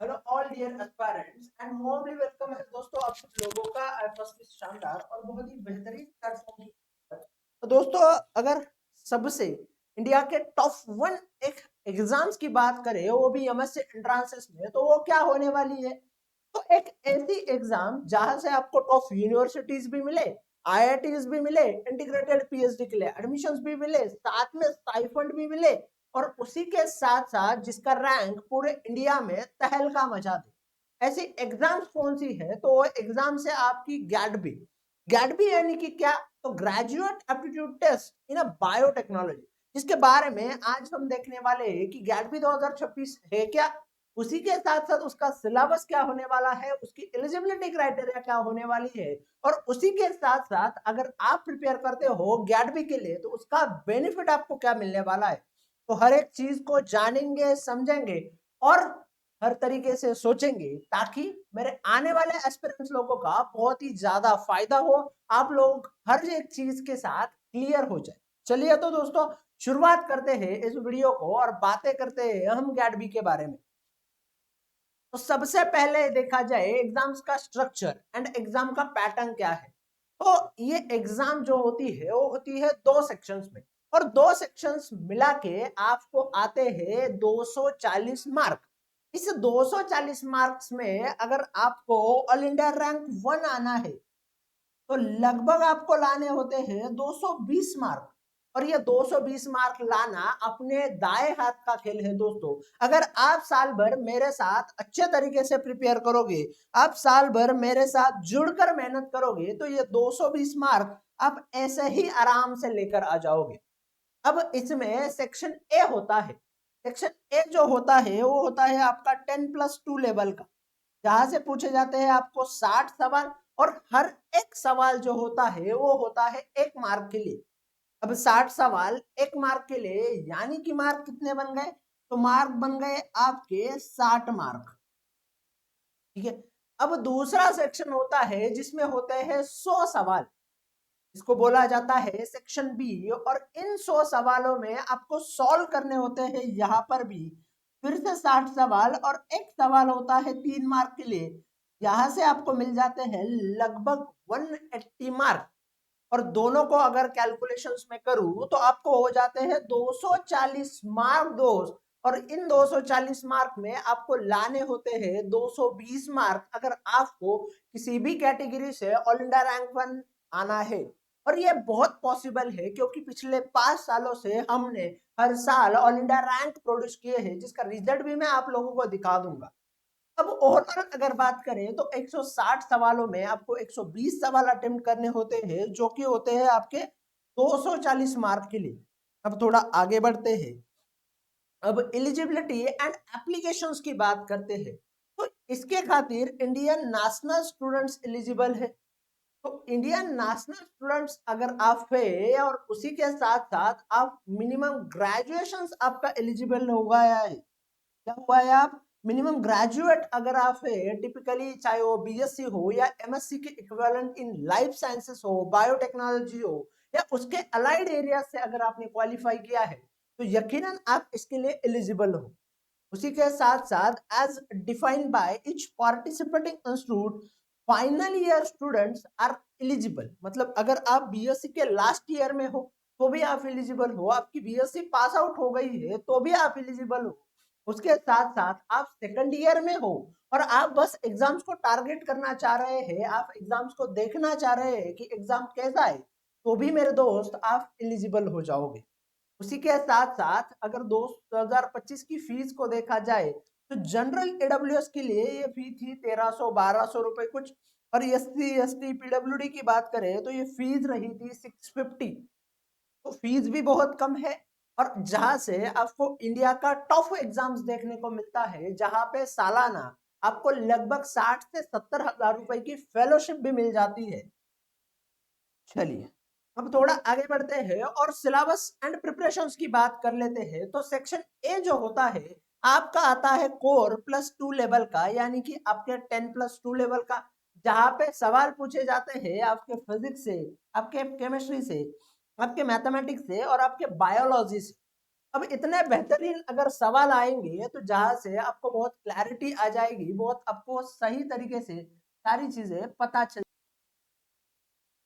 Hello all dear aspirants and warmly welcome है दोस्तों आप सब लोगों का फर्स्ट शानदार और बहुत ही बेहतरीन प्लेटफॉर्म की तरफ। तो दोस्तों अगर सबसे इंडिया के टॉप वन एक एग्जाम्स की बात करें वो भी एमएससी एंट्रांसेस में तो वो क्या होने वाली है। तो एक ऐसी एग्जाम जहां से आपको टॉप यूनिवर्सिटीज भी मिले, आईआईटीज भी मिले, इंटीग्रेटेड पीएचडी के लिए एडमिशंस भी मिले, साथ में स्टाइफंड भी मिले और उसी के साथ साथ जिसका रैंक पूरे इंडिया में तहलका मचा दे। ऐसी एग्जाम्स कौन सी है? तो वो एग्जाम से आपकी गैडबी। गैडबी यानी कि क्या? तो ग्रेजुएट एप्टीट्यूड टेस्ट इन अ बायोटेक्नोलॉजी, जिसके बारे में आज हम देखने वाले हैं कि गैडबी 2026 है क्या, उसी के साथ साथ उसका सिलेबस क्या होने वाला है, उसकी एलिजिबिलिटी क्राइटेरिया क्या होने वाली है, और उसी के साथ साथ अगर आप प्रिपेयर करते हो गैडबी के लिए तो उसका बेनिफिट आपको क्या मिलने वाला है। तो हर एक चीज को जानेंगे, समझेंगे और हर तरीके से सोचेंगे ताकि मेरे आने वाले एस्पिरेंट्स लोगों का बहुत ही ज्यादा फायदा हो, आप लोग हर एक चीज के साथ क्लियर हो जाए। चलिए तो दोस्तों शुरुआत करते हैं इस वीडियो को और बातें करते हैं हम गैडबी के बारे में। तो सबसे पहले देखा जाए एग्जाम्स का स्ट्रक्चर एंड एग्जाम का पैटर्न क्या है। तो ये एग्जाम जो होती है वो होती है दो सेक्शंस में, और दो सेक्शंस मिला के आपको आते हैं 240 मार्क। इस 240 मार्क्स में अगर आपको ऑल इंडिया रैंक 1 आना है तो लगभग आपको लाने होते हैं 220 मार्क। और ये 220 मार्क लाना अपने दाएं हाथ का खेल है दोस्तों। अगर आप साल भर मेरे साथ अच्छे तरीके से प्रिपेयर करोगे, आप साल भर मेरे साथ जुड़कर मेहनत करोगे तो ये 220 मार्क आप ऐसे ही आराम से लेकर आ जाओगे। अब इसमें सेक्शन ए होता है। सेक्शन ए जो होता है वो होता है आपका 10+2 लेवल का, जहां से पूछे जाते हैं आपको 60 सवाल, और हर एक सवाल जो होता है वो होता है 1 मार्क के लिए। अब 60 सवाल 1 मार्क के लिए यानी कि मार्क कितने बन गए? तो मार्क बन गए आपके 60 मार्क। ठीक है। अब दूसरा सेक्शन होता है जिसमें होते हैं 100 सवाल, इसको बोला जाता है सेक्शन बी, और इन 100 सवालों में आपको सॉल्व करने होते हैं यहाँ पर भी फिर से 60 सवाल, और एक सवाल होता है 3 मार्क के लिए। यहाँ से आपको मिल जाते हैं लगभग 180 मार्क। और दोनों को अगर कैलकुलेशंस में करूं तो आपको हो जाते हैं 240 मार्क दोस्त। और इन 240 मार्क में आपको लाने होते हैं 220 मार्क अगर आपको किसी भी कैटेगरी से ऑल इंडिया रैंक 1 आना है। और ये बहुत पॉसिबल है क्योंकि पिछले 5 सालों से हमने हर साल ऑल इंडिया रैंक प्रोड्यूस किए हैं, जिसका रिजल्ट भी मैं आप लोगों को दिखा दूंगा। अब ओवरऑल अगर बात करें तो 160 सवालों में आपको 120 सवाल अटेम्प्ट करने होते हैं, जो कि होते हैं आपके 240 मार्क के लिए। अब थोड़ा आगे बढ़ते हैं, अब एलिजिबिलिटी एंड एप्लीकेशंस की बात करते हैं। तो इसके खातिर इंडियन नेशनल स्टूडेंट्स एलिजिबल है। तो इंडियन नेशनल स्टूडेंट्स अगर आप है और उसी के साथ साथ आप मिनिमम ग्रेजुएशन आपका एलिजिबल हो गया है। क्या हुआ है? आप मिनिमम ग्रेजुएट अगर आप है टिपिकली, चाहे वो बीएससी हो या एमएससी के इक्विवेलेंट इन लाइफ साइंसेस हो, बायोटेक्नोलॉजी हो या उसके अलाइड एरिया से अगर आपने क्वालिफाई किया है तो यकीनन आप इसके लिए एलिजिबल हो। उसी के साथ साथ as defined by each participating institute final year students are eligible. मतलब अगर आप बीएससी के लास्ट ईयर में हो तो भी आप एलिजिबल हो, आपकी बीएससी पास आउट हो गई है तो भी आप एलिजिबल हो। उसके साथ साथ आप सेकंड ईयर में हो और आप बस एग्जाम्स को टारगेट करना चाह रहे हैं, आप एग्जाम्स को देखना चाह रहे हैं कि एग्जाम कैसा है, तो भी मेरे दोस्त आप एलिजिबल हो जाओगे। उसी के साथ साथ अगर 2025 की फीस को देखा जाए तो जनरल एडब्ल्यूएस के लिए ये फी थी 1300-1200 रुपए कुछ, और एससी एसटी पीडब्ल्यूडी की बात करें तो ये फीस रही थी 650। तो फीस भी बहुत कम है, और जहां से आपको इंडिया का टॉप एग्जाम्स देखने को मिलता है, जहां पे सालाना आपको लगभग 60 से 70 हजार रुपए की फेलोशिप भी मिल जाती है। चलिए अब थोड़ा आगे बढ़ते हैं और सिलेबस एंड प्रिपरेशंस की बात कर लेते हैं। तो सेक्शन ए जो होता है आपका आता है कोर+2 लेवल का, यानी कि आपके 10+2 लेवल का, जहां पे सवाल पूछे जाते हैं आपके फिजिक्स से, आपके केमिस्ट्री से, आपके मैथमेटिक्स से और आपके बायोलॉजी से। अब इतने बेहतरीन अगर सवाल आएंगे तो जहां से आपको बहुत क्लैरिटी आ जाएगी, बहुत आपको सही तरीके से सारी चीजें पता चल।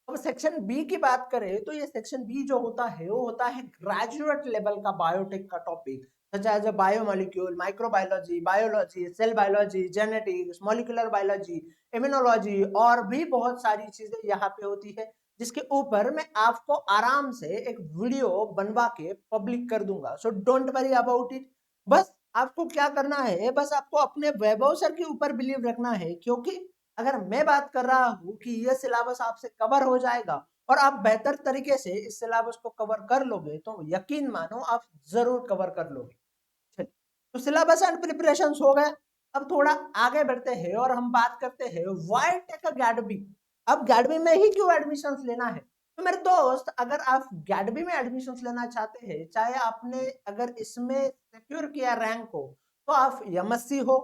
अब सेक्शन बी की बात करें तो ये सेक्शन बी जो होता है वो होता है ग्रेजुएट लेवल का बायोटेक का topic, such as biomolecule, microbiology, biology, cell biology, genetics, molecular biology, immunology और भी बहुत सारी चीजें यहाँ पे होती है, जिसके ऊपर मैं आपको आराम से एक वीडियो बनवा के पब्लिक कर दूंगा। So don't worry about it. बस आपको क्या करना है, बस आपको अपने वैभव सर के ऊपर बिलीव रखना है, क्योंकि अगर मैं बात कर रहा हूँ कि ये सिलेबस आपसे कवर हो जाएगा और आप बेहतर तरीके से इस सिलेबस को कवर कर लोगे तो यकीन मानो आप जरूर कवर कर लोगे। चलिए, तो सिलेबस एंड प्रिपरेशन हो गए। अब थोड़ा आगे बढ़ते हैं और हम बात करते हैं व्हाई टेक गैडबी। अब गैडबी में ही क्यों एडमिशन लेना है? तो मेरे दोस्त, अगर आप गैडबी में एडमिशन लेना चाहते हैं, चाहे आपने अगर इसमें सिक्योर किया रैंक हो, तो आप एमएससी हो,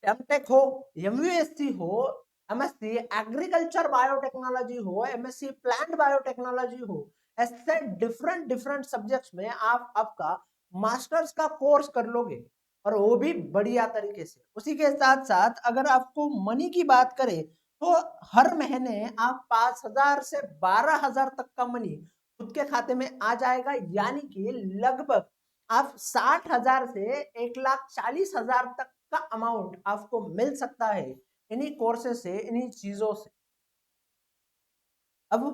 एमटेक हो, एमयूएससी हो, एमएससी एग्रीकल्चर बायोटेक्नोलॉजी हो, एमएससी प्लांट बायोटेक्नोलॉजी हो, ऐसे डिफरेंट डिफरेंट सब्जेक्ट्स में आप आपका मास्टर्स का कोर्स कर लोगे और वो भी बढ़िया तरीके से। उसी के साथ साथ अगर आपको मनी की बात करें तो हर महीने आप 5,000 से 12,000 तक का मनी खुद के खाते में आ जाएगा, यानी कि लगभग आप 60,000 से 1,40,000 तक का अमाउंट आपको मिल सकता है इन्हीं कोर्सेज से, इन्हीं चीजों से। अब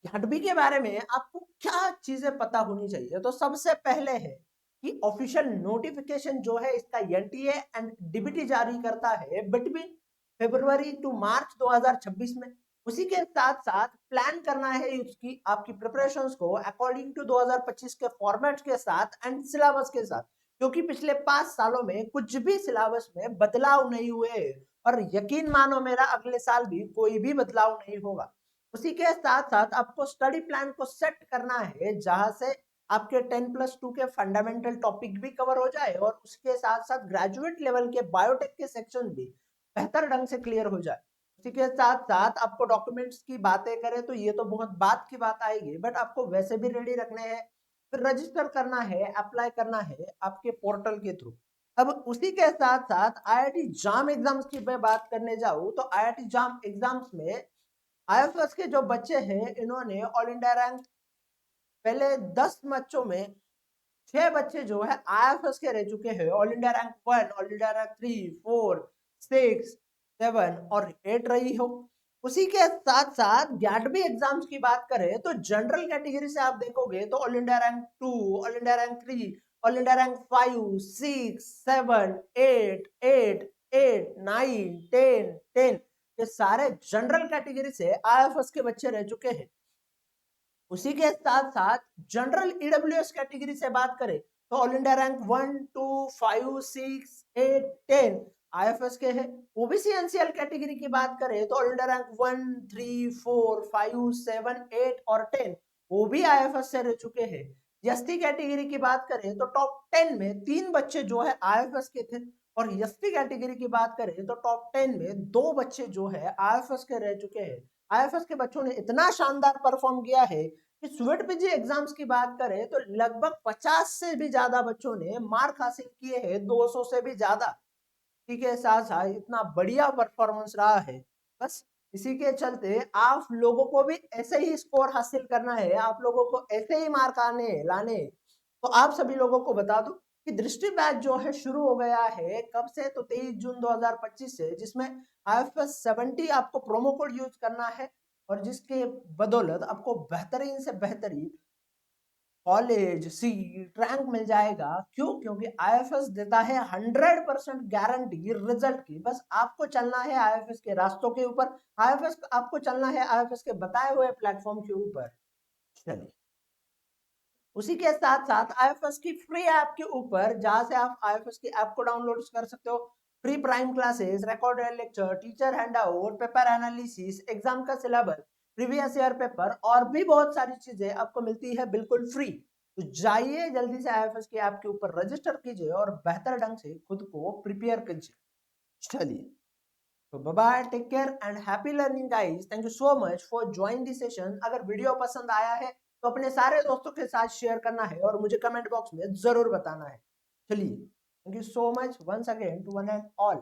घाटबी के बारे में आपको क्या चीजें पता होनी चाहिए, तो सबसे पहले है कि ऑफिशियल नोटिफिकेशन जो है इसका एनटीए एंड डीबीटी जारी करता है बिटवीन फरवरी टू मार्च 2026 में। उसी के साथ साथ प्लान करना है उसकी आपकी प्रिपरेशंस को अकॉर्डिंग टू 2025 के फॉर्मेट के साथ एंड सिलेबस के साथ, क्योंकि पिछले 5 सालों में कुछ भी सिलेबस में बदलाव नहीं हुए और यकीन मानो मेरा अगले साल भी कोई भी बदलाव नहीं होगा। उसी के साथ साथ आपको स्टडी प्लान को सेट करना है जहां से आपके 10+2 के फंडामेंटल टॉपिक भी कवर हो जाए और उसके साथ साथ ग्रेजुएट लेवल के बायोटेक के सेक्शन भी बेहतर ढंग से क्लियर हो जाए। उसी के साथ साथ आपको डॉक्यूमेंट्स की बातें करें तो ये तो बहुत बात की बात आएगी, बट आपको वैसे भी रेडी रखने हैं। फिर रजिस्टर करना है, अप्लाई करना है आपके पोर्टल के थ्रू। अब उसी के साथ साथ आईआईटी जाम एग्जाम्स की मैं बात करने जाऊं तो आईआईटी जाम एग्जाम्स में आईएफएस के जो बच्चे हैं इन्होंने ऑल इंडिया रैंक पहले 10 बच्चों में 6 बच्चे जो है आईएफएस के रह चुके हैं। All India rank 1, all India rank 3, 4, 6, 7 और 8 रही हो। उसी के साथ साथ गैटबी एग्जाम्स की बात करें तो जनरल कैटेगरी से आप देखोगे तो all India rank 2, all India rank 3, all India rank 5, 6, 7, 8, 8, 8, 9, 10, 10 ये सारे जनरल कैटेगरी से आईएफएस के बच्चे रह चुके हैं। उसी के साथ साथ जनरल ईडब्ल्यूएस कैटेगरी से बात करें तो ऑल इंडिया रैंक 1, 2, 5, 6, 8, 10 आईएफएस के हैं। ओबीसी एनसीएल कैटेगरी की बात करें तो ऑल इंडिया रैंक 1, 3, 4, 5, 7, 8 और 10 वो भी आईएफएस से रह चुके हैं। एसटी कैटेगरी की बात करें तो टॉप 10 में 3 बच्चे जो है आईएफएस के थे और एसटी कैटेगरी की बात करें तो टॉप 10 में 2 बच्चे जो है आईएफएस के रह चुके हैं। आईएफएस के बच्चों ने इतना शानदार परफॉर्म किया है कि स्वीट पीजी एग्जाम्स की बात करें तो लगभग 50 से भी ज्यादा बच्चों ने मार्क हासिल किए हैं, 200 से भी ज्यादा। ठीक है, साथ साथ इतना बढ़िया परफॉर्मेंस रहा है। बस इसी के चलते आप लोगों को भी ऐसे ही स्कोर हासिल करना है, आप लोगों को ऐसे ही मार्क आने लाने। तो आप सभी लोगों को बता दूं कि दृष्टि बैच जो है शुरू हो गया है कब से, तो 23 जून 2025 से, जिसमें IFS 70 आपको प्रोमो कोड यूज करना है और जिसके बदौलत आपको बेहतरीन से बेहतरीन कॉलेज सीट रैंक मिल जाएगा। क्यों? क्योंकि आईएफएस देता है 100% गारंटी रिजल्ट की। बस आपको चलना है आईएफएस के रास्तों के ऊपर, आईएफएस आपको चलना है आईएफएस के बताए हुए प्लेटफॉर्म के ऊपर। चलिए, उसी के साथ साथ आईएफएस की फ्री ऐप के ऊपर जहां से आप आईएफएस की ऐप को डाउनलोड कर सकते हो। Free prime classes, recorded lecture, teacher handout, paper analysis, exam का सिलेबस, प्रीवियस ईयर पेपर और भी बहुत सारी चीजें आपको मिलती है बिल्कुल फ्री। तो जाइए जल्दी से आईएफएस की ऐप के ऊपर रजिस्टर कीजिए और बेहतर ढंग से खुद को प्रिपेयर कीजिए। चलिए, तो bye bye, take care and happy learning guys. Thank you so much for join this session. अगर वीडियो पसंद आया है तो अपने सारे दोस्तों के साथ शेयर करना है और मुझे कमेंट बॉक्स में जरूर बताना है। चलिए, thank you so much once again to one and all.